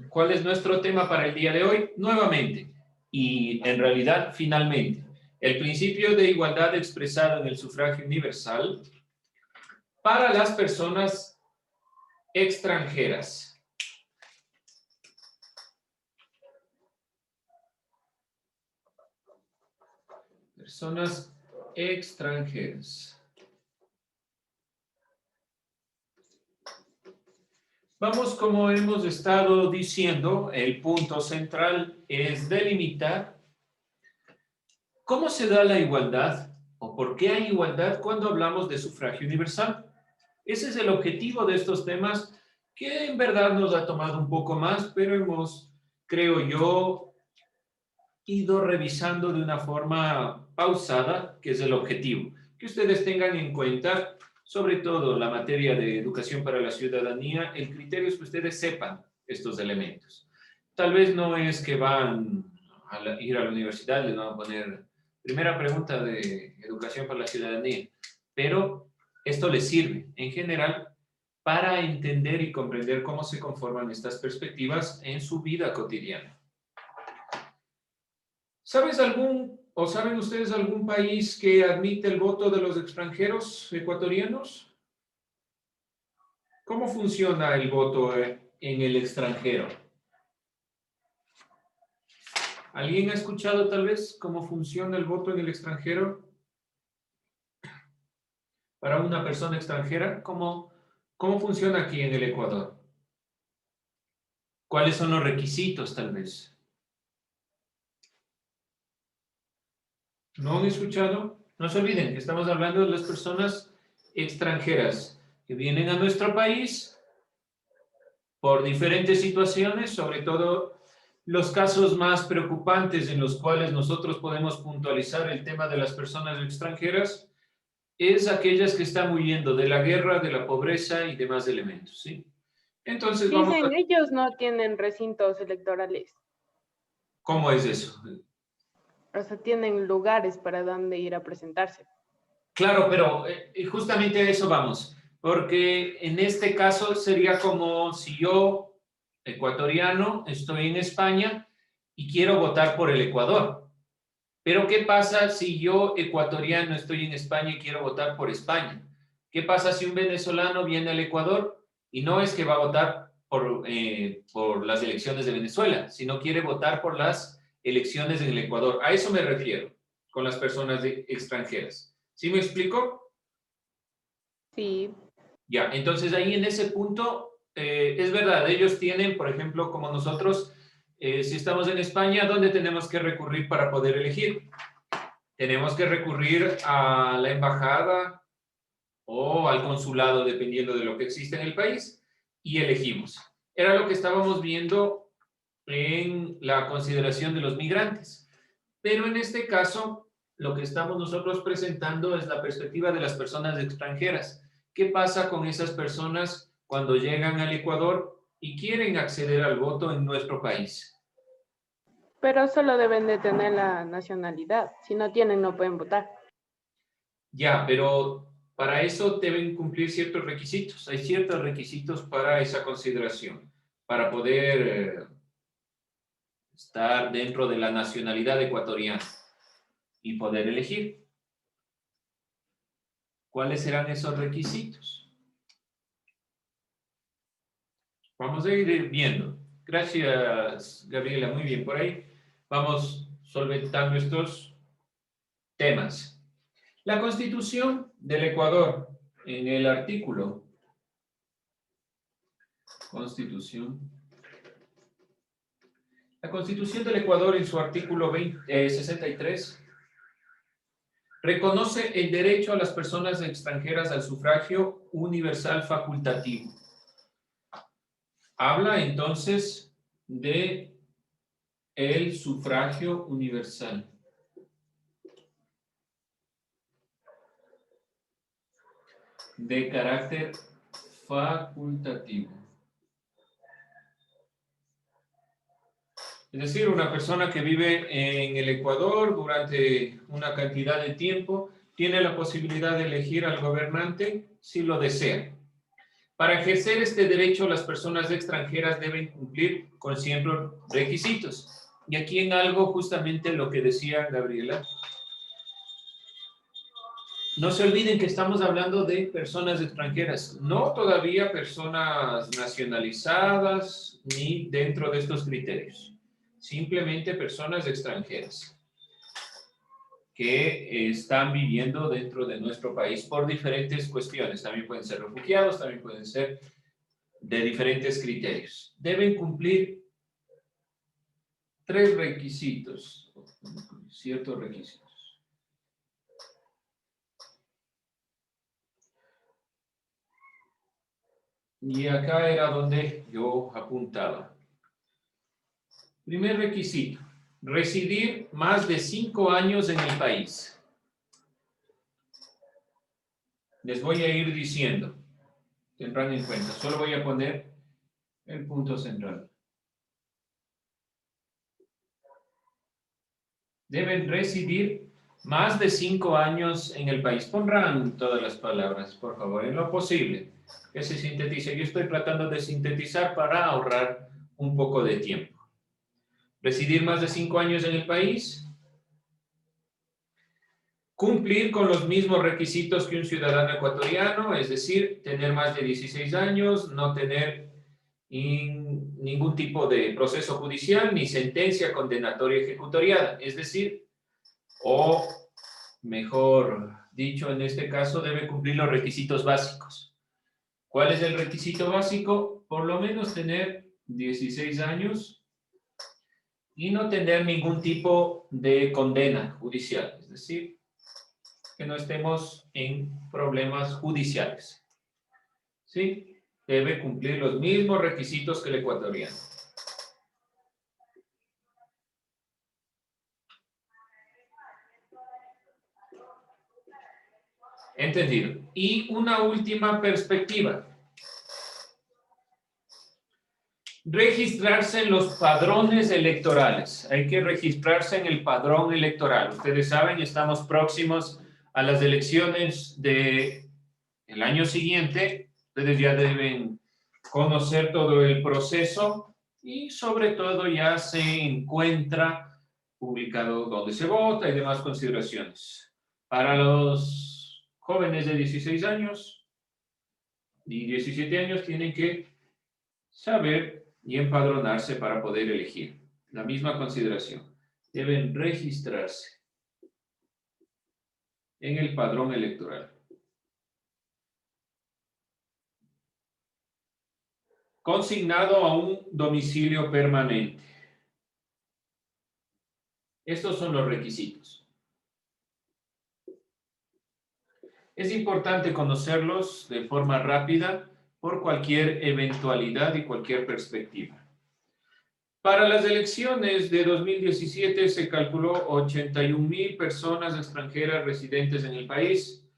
¿Cuál es nuestro tema para el día de hoy? Nuevamente, y en realidad finalmente, el principio de igualdad expresado en el sufragio universal para las personas extranjeras. Personas extranjeras. Vamos, como hemos estado diciendo, el punto central es delimitar cómo se da la igualdad o por qué hay igualdad cuando hablamos de sufragio universal. Ese es el objetivo de estos temas que en verdad nos ha tomado un poco más, pero hemos, creo yo, ido revisando de una forma pausada, que es el objetivo. Que ustedes tengan en cuenta, sobre todo la materia de educación para la ciudadanía, el criterio es que ustedes sepan estos elementos. Tal vez no es que van a ir a la universidad, les van a poner primera pregunta de educación para la ciudadanía, pero esto les sirve en general para entender y comprender cómo se conforman estas perspectivas en su vida cotidiana. ¿Sabes algún o saben ustedes algún país que admite el voto de los extranjeros ecuatorianos? ¿Cómo funciona el voto en el extranjero? ¿Alguien ha escuchado tal vez cómo funciona el voto en el extranjero? Para una persona extranjera, ¿cómo funciona aquí en el Ecuador? ¿Cuáles son los requisitos tal vez? ¿No han escuchado? No se olviden que estamos hablando de las personas extranjeras que vienen a nuestro país por diferentes situaciones, sobre todo los casos más preocupantes en los cuales nosotros podemos puntualizar el tema de las personas extranjeras, es aquellas que están huyendo de la guerra, de la pobreza y demás elementos, ¿sí? Entonces vamos a... Dicen, ellos no tienen recintos electorales, ¿Cómo es eso? o sea, tienen lugares para donde ir a presentarse. Claro, pero justamente a eso vamos, porque en este caso sería como si yo, ecuatoriano, estoy en España y quiero votar por el Ecuador. Pero ¿qué pasa si yo, ecuatoriano, estoy en España y quiero votar por España? ¿Qué pasa si un venezolano viene al Ecuador y no es que va a votar por las elecciones de Venezuela, sino quiere votar por las elecciones en el Ecuador? A eso me refiero con las personas extranjeras. ¿Sí me explico? Sí, Ya, entonces ahí en ese punto, es verdad, ellos tienen, por ejemplo, como nosotros, si estamos en España, ¿dónde tenemos que recurrir para poder elegir? Tenemos que recurrir a la embajada o al consulado, dependiendo de lo que existe en el país, y elegimos. Era lo que estábamos viendo en la consideración de los migrantes. Pero en este caso, lo que estamos nosotros presentando es la perspectiva de las personas extranjeras. ¿Qué pasa con esas personas cuando llegan al Ecuador y quieren acceder al voto en nuestro país? pero solo deben de tener la nacionalidad. Si no tienen, no pueden votar. Ya, pero para eso deben cumplir ciertos requisitos. Hay ciertos requisitos para esa consideración, para poder estar dentro de la nacionalidad ecuatoriana y poder elegir. ¿Cuáles serán esos requisitos? Vamos a ir viendo. Gracias, Gabriela. Muy bien, por ahí vamos solventando estos temas. La Constitución del Ecuador, en el artículo Constitución. La Constitución del Ecuador, en su artículo 63, reconoce el derecho a las personas extranjeras al sufragio universal facultativo. Habla entonces de el sufragio universal. De carácter facultativo. Es decir, una persona que vive en el Ecuador durante una cantidad de tiempo tiene la posibilidad de elegir al gobernante si lo desea. Para ejercer este derecho, las personas extranjeras deben cumplir con ciertos requisitos. Y aquí en algo justamente lo que decía Gabriela. No se olviden que estamos hablando de personas extranjeras, no todavía personas nacionalizadas ni dentro de estos criterios. Simplemente personas extranjeras que están viviendo dentro de nuestro país por diferentes cuestiones. También pueden ser refugiados, también pueden ser de diferentes criterios. Deben cumplir ciertos requisitos. Y acá era donde yo apuntaba. Primer requisito, residir más de 5 años en el país. Les voy a ir diciendo, tendrán en cuenta, solo voy a poner el punto central. Deben residir más de 5 años en el país. Pondrán todas las palabras, por favor, en lo posible, que se sintetice. Yo estoy tratando de sintetizar para ahorrar un poco de tiempo. Residir más de 5 años en el país. Cumplir con los mismos requisitos que un ciudadano ecuatoriano, es decir, tener más de 16 años, no tener ningún tipo de proceso judicial ni sentencia condenatoria ejecutoriada, es decir, o mejor dicho, en este caso debe cumplir los requisitos básicos. ¿Cuál es el requisito básico? Por lo menos tener 16 años y no tener ningún tipo de condena judicial, es decir, que no estemos en problemas judiciales. ¿Sí? Debe cumplir los mismos requisitos que el ecuatoriano. Entendido. Y una última perspectiva. Registrarse en los padrones electorales. Hay que registrarse en el padrón electoral. Ustedes saben, estamos próximos a las elecciones del año siguiente. Ustedes ya deben conocer todo el proceso y sobre todo ya se encuentra publicado dónde se vota y demás consideraciones. Para los jóvenes de 16 años y 17 años tienen que saber y empadronarse para poder elegir. La misma consideración. Deben registrarse en el padrón electoral. Consignado a un domicilio permanente. Estos son los requisitos. Es importante conocerlos de forma rápida por cualquier eventualidad y cualquier perspectiva. Para las elecciones de 2017 se calculó 81,000 personas extranjeras residentes en el país.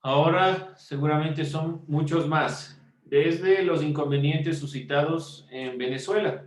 Ahora seguramente son muchos más, desde los inconvenientes suscitados en Venezuela.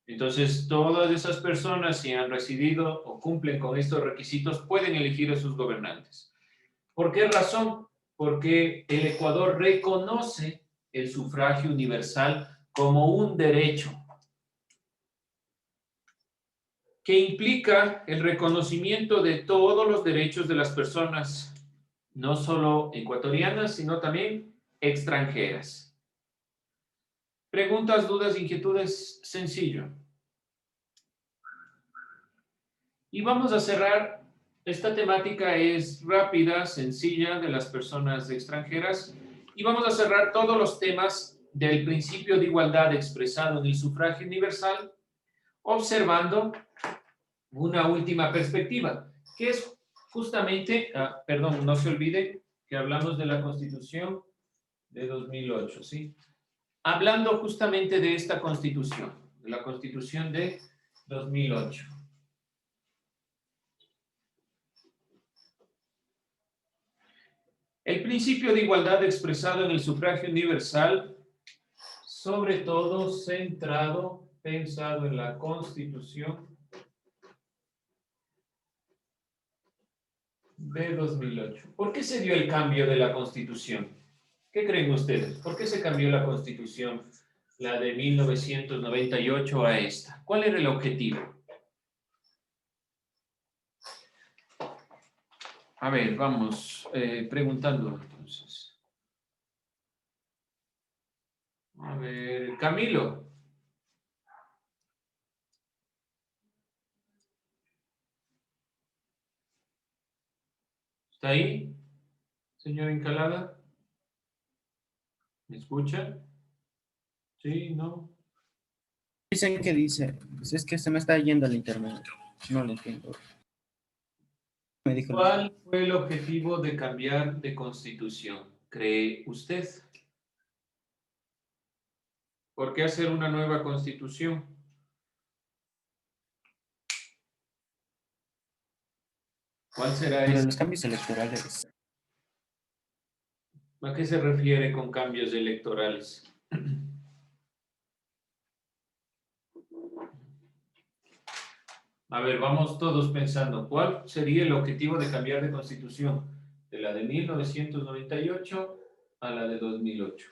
Entonces, todas esas personas, si han residido o cumplen con estos requisitos, pueden elegir a sus gobernantes. ¿Por qué razón? Porque el Ecuador reconoce el sufragio universal como un derecho que implica el reconocimiento de todos los derechos de las personas, no solo ecuatorianas, sino también extranjeras. Preguntas, dudas, inquietudes, sencillo. Y vamos a cerrar. Esta temática es rápida, sencilla, de las personas extranjeras. Y vamos a cerrar todos los temas del principio de igualdad expresado en el sufragio universal, observando una última perspectiva, que es justamente, perdón, no se olvide que hablamos de la Constitución de 2008, ¿sí? Hablando justamente de esta Constitución, de la Constitución de 2008. El principio de igualdad expresado en el sufragio universal, sobre todo centrado, pensado en la Constitución de 2008. ¿Por qué se dio el cambio de la Constitución? ¿Qué creen ustedes? ¿Por qué se cambió la Constitución, la de 1998 a esta? ¿Cuál era el objetivo? A ver, vamos preguntando entonces. A ver, Camilo. ¿Está ahí, señor Encalada? ¿Me escucha? ¿Sí? ¿No? Dicen que dice, pues es que se me está yendo el internet. No lo entiendo. Me dijo. ¿Cuál fue el objetivo de cambiar de constitución? ¿Cree usted? ¿Por qué hacer una nueva constitución? ¿Cuál será Pero ese? los cambios electorales. ¿A qué se refiere con cambios electorales? A ver, vamos todos pensando, ¿cuál sería el objetivo de cambiar de constitución? De la de 1998 a la de 2008.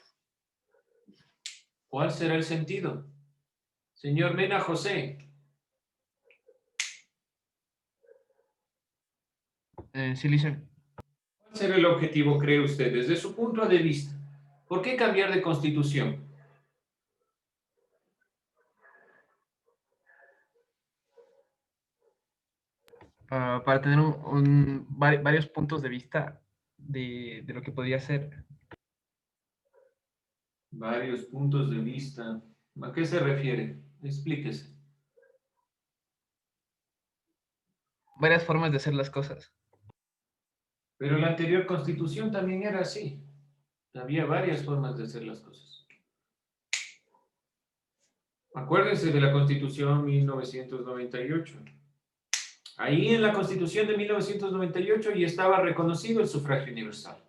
¿Cuál será el sentido? Señor Mena José. Sí, Lisa. ¿Cuál será el objetivo, cree usted, desde su punto de vista? ¿Por qué cambiar de constitución? Para tener varios puntos de vista de lo que podría ser. Varios puntos de vista. ¿A qué se refiere? Explíquese. Varias formas de hacer las cosas. Pero la anterior constitución también era así. Había varias formas de hacer las cosas. Acuérdense de la Constitución 1998. Ahí en la Constitución de 1998 ya estaba reconocido el sufragio universal.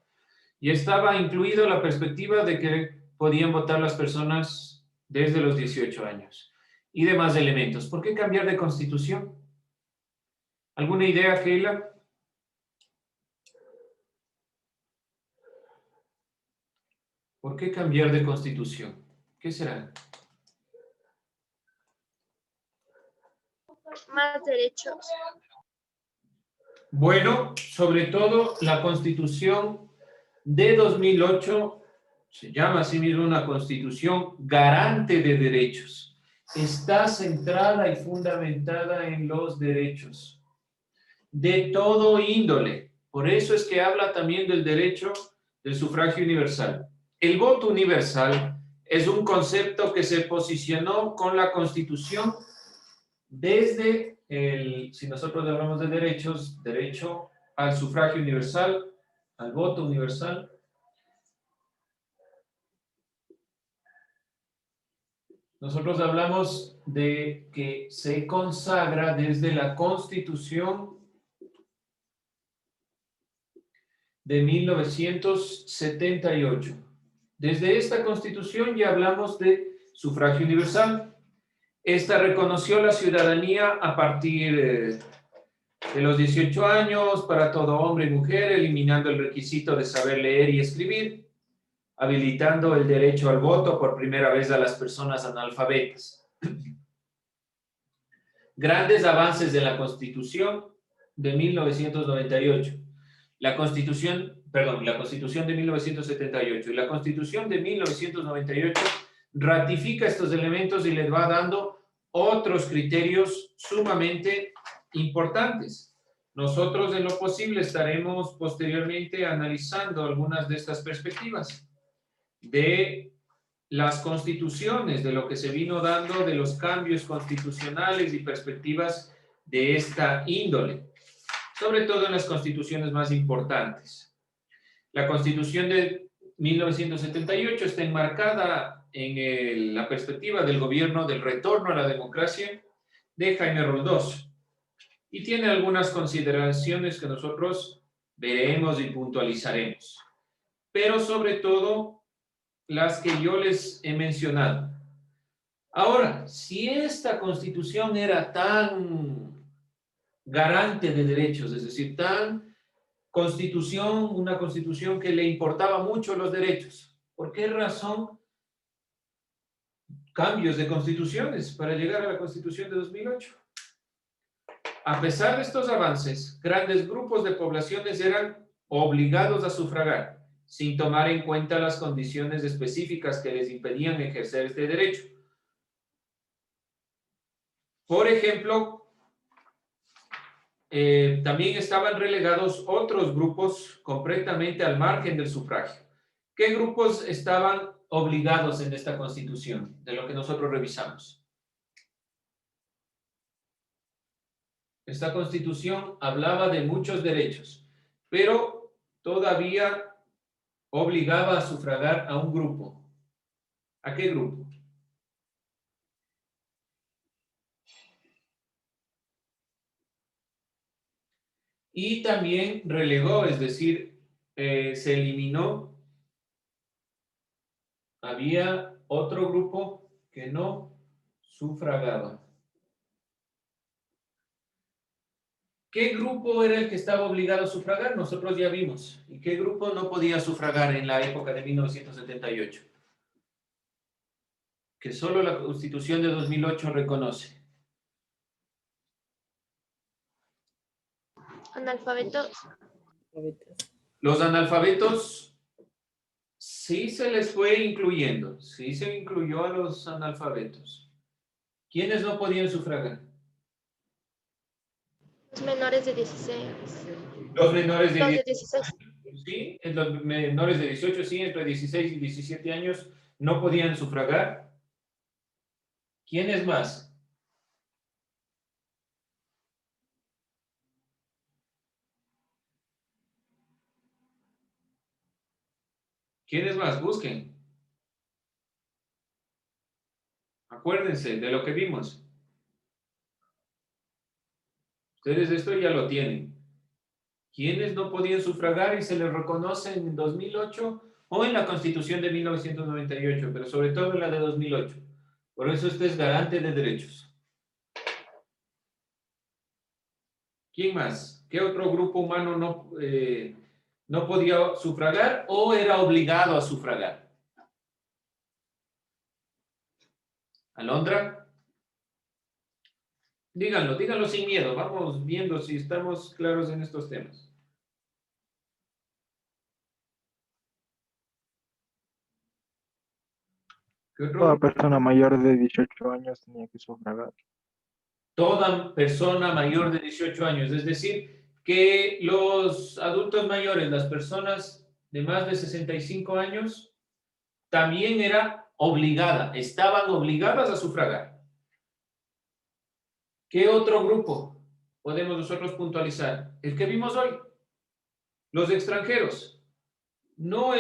Y estaba incluido la perspectiva de que podían votar las personas desde los 18 años. Y demás elementos. ¿Por qué cambiar de constitución? ¿Alguna idea, Keila? ¿Por qué cambiar de constitución? ¿Qué será? Más derechos. Bueno, sobre todo la Constitución de 2008 se llama así mismo una Constitución garante de derechos. Está centrada y fundamentada en los derechos de todo índole. Por eso es que habla también del derecho del sufragio universal. El voto universal es un concepto que se posicionó con la Constitución desde si nosotros hablamos de derechos, derecho al sufragio universal, al voto universal. Nosotros hablamos de que se consagra desde la Constitución de 1978. Desde esta Constitución ya hablamos de sufragio universal. Esta reconoció la ciudadanía a partir de los 18 años para todo hombre y mujer, eliminando el requisito de saber leer y escribir, habilitando el derecho al voto por primera vez a las personas analfabetas. Grandes avances de la Constitución de 1998. La Constitución de 1978 y la Constitución de 1998 ratifica estos elementos y les va dando otros criterios sumamente importantes. Nosotros en lo posible estaremos posteriormente analizando algunas de estas perspectivas de las constituciones, de lo que se vino dando, de los cambios constitucionales y perspectivas de esta índole, sobre todo en las constituciones más importantes. La Constitución de 1978 está enmarcada en la perspectiva del gobierno del retorno a la democracia de Jaime Roldós y tiene algunas consideraciones que nosotros veremos y puntualizaremos, pero sobre todo las que yo les he mencionado. Ahora, si esta Constitución era tan garante de derechos, es decir, tan constitución, una constitución que le importaba mucho los derechos. ¿Por qué razón? Cambios de constituciones para llegar a la Constitución de 2008. A pesar de estos avances, grandes grupos de poblaciones eran obligados a sufragar, sin tomar en cuenta las condiciones específicas que les impedían ejercer este derecho. Por ejemplo, también estaban relegados otros grupos completamente al margen del sufragio. ¿Qué grupos estaban obligados en esta Constitución, de lo que nosotros revisamos? Esta Constitución hablaba de muchos derechos, pero todavía obligaba a sufragar a un grupo. ¿A qué grupo? Y también relegó, es decir, se eliminó. Había otro grupo que no sufragaba. ¿Qué grupo era el que estaba obligado a sufragar? Nosotros ya vimos. ¿Y qué grupo no podía sufragar en la época de 1978? Que solo la Constitución de 2008 reconoce. Analfabetos. Los analfabetos sí se les fue incluyendo. Sí se incluyó a los analfabetos. ¿Quiénes no podían sufragar? Los menores de 16. Los menores de Los de 16. 16. Sí, los menores de 18, sí, entre 16 y 17 años no podían sufragar. ¿Quiénes más? ¿Quiénes más? Busquen. Acuérdense de lo que vimos. Ustedes esto ya lo tienen. ¿Quiénes no podían sufragar y se les reconoce en 2008 o en la Constitución de 1998, pero sobre todo en la de 2008? Por eso este es garante de derechos. ¿Quién más? ¿Qué otro grupo humano no podía sufragar o era obligado a sufragar? ¿Alondra? Díganlo sin miedo. Vamos viendo si estamos claros en estos temas. ¿Qué otro Toda grupo? persona mayor de 18 años tenía que sufragar. Toda persona mayor de 18 años, es decir, que los adultos mayores, las personas de más de 65 años, también estaban obligadas a sufragar. ¿Qué otro grupo podemos nosotros puntualizar? El que vimos hoy, los extranjeros. No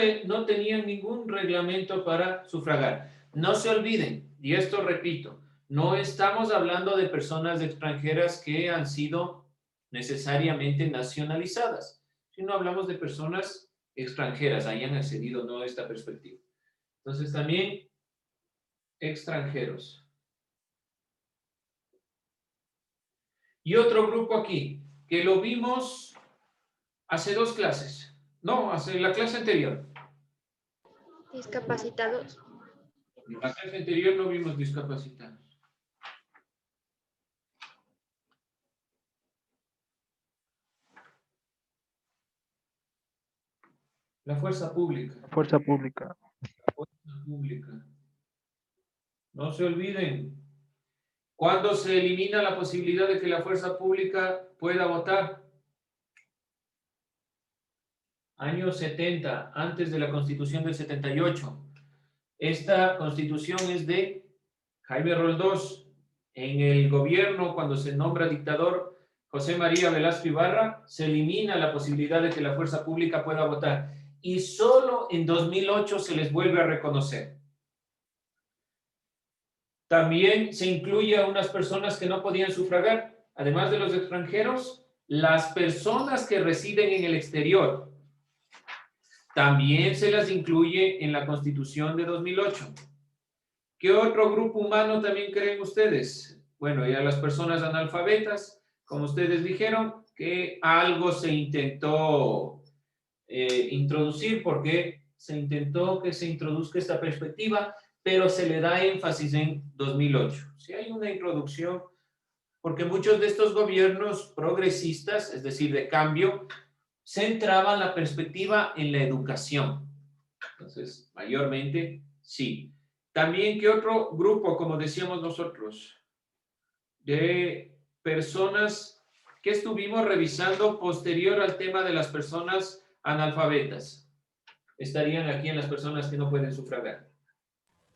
tenían ningún reglamento para sufragar. No se olviden, y esto repito, no estamos hablando de personas extranjeras que han sido necesariamente nacionalizadas, sino hablamos de personas extranjeras, hayan accedido no a esta perspectiva. Entonces también extranjeros. Y otro grupo aquí, que lo vimos hace dos clases. No, hace la clase anterior. Discapacitados. En la clase anterior no vimos discapacitados. La fuerza pública. Fuerza pública. La fuerza pública. No se olviden. ¿Cuándo se elimina la posibilidad de que la fuerza pública pueda votar? Años 70, antes de la Constitución del 78. Esta Constitución es de Jaime Roldós. En el gobierno, cuando se nombra dictador José María Velasco Ibarra, se elimina la posibilidad de que la fuerza pública pueda votar. Y solo en 2008 se les vuelve a reconocer. También se incluye a unas personas que no podían sufragar, además de los extranjeros, las personas que residen en el exterior. También se las incluye en la Constitución de 2008. ¿Qué otro grupo humano también creen ustedes? Bueno, ya las personas analfabetas, como ustedes dijeron, que algo se intentó introducir, porque se intentó que se introduzca esta perspectiva, pero se le da énfasis en 2008. Si hay una introducción, porque muchos de estos gobiernos progresistas, es decir, de cambio, centraban la perspectiva en la educación. Entonces, mayormente, sí. También, ¿qué otro grupo, como decíamos nosotros, de personas que estuvimos revisando posterior al tema de las personas analfabetas? Estarían aquí en las personas que no pueden sufragar.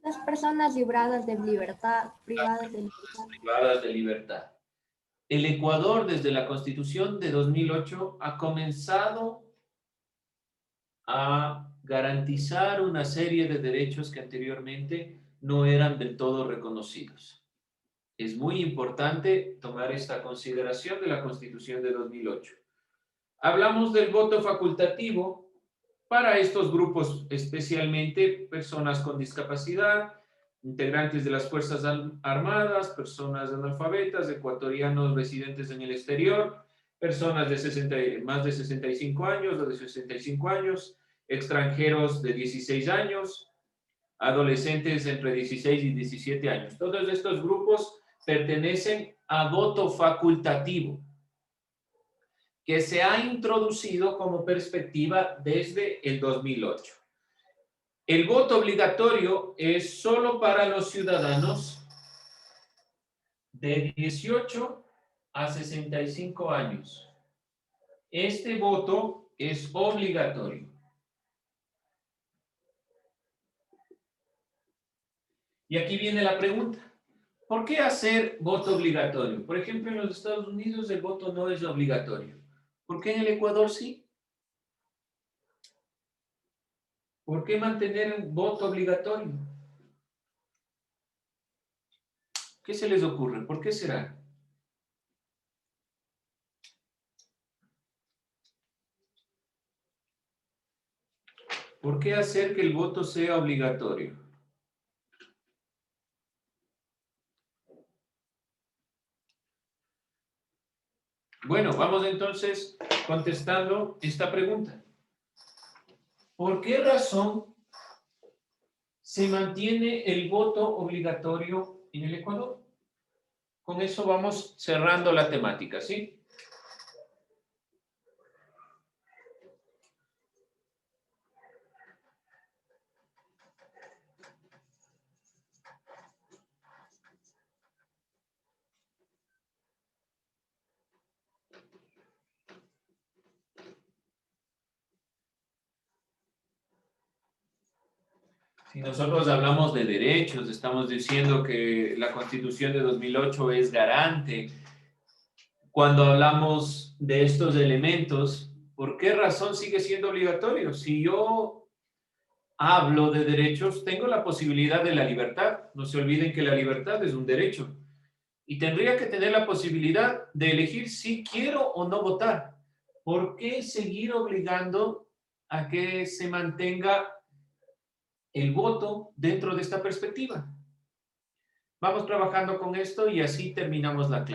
Las personas libradas de libertad, privadas de libertad. Privadas de libertad. El Ecuador, desde la Constitución de 2008, ha comenzado a garantizar una serie de derechos que anteriormente no eran del todo reconocidos. Es muy importante tomar esta consideración de la Constitución de 2008. Hablamos del voto facultativo para estos grupos, especialmente personas con discapacidad, integrantes de las Fuerzas Armadas, personas analfabetas, ecuatorianos residentes en el exterior, personas de más de 65 años o de 65 años, extranjeros de 16 años, adolescentes entre 16 y 17 años. Todos estos grupos pertenecen a voto facultativo, que se ha introducido como perspectiva desde el 2008. El voto obligatorio es solo para los ciudadanos de 18 a 65 años. Este voto es obligatorio. Y aquí viene la pregunta. ¿Por qué hacer voto obligatorio? Por ejemplo, en los Estados Unidos el voto no es obligatorio. ¿Por qué en el Ecuador sí? ¿Por qué mantener un voto obligatorio? ¿Qué se les ocurre? ¿Por qué será? ¿Por qué hacer que el voto sea obligatorio? Bueno, vamos entonces contestando esta pregunta. ¿Por qué razón se mantiene el voto obligatorio en el Ecuador? Con eso vamos cerrando la temática, ¿sí? Si nosotros hablamos de derechos, estamos diciendo que la Constitución de 2008 es garante. Cuando hablamos de estos elementos, ¿por qué razón sigue siendo obligatorio? Si yo hablo de derechos, tengo la posibilidad de la libertad. No se olviden que la libertad es un derecho. Y tendría que tener la posibilidad de elegir si quiero o no votar. ¿Por qué seguir obligando a que se mantenga el voto dentro de esta perspectiva? Vamos trabajando con esto y así terminamos la clase.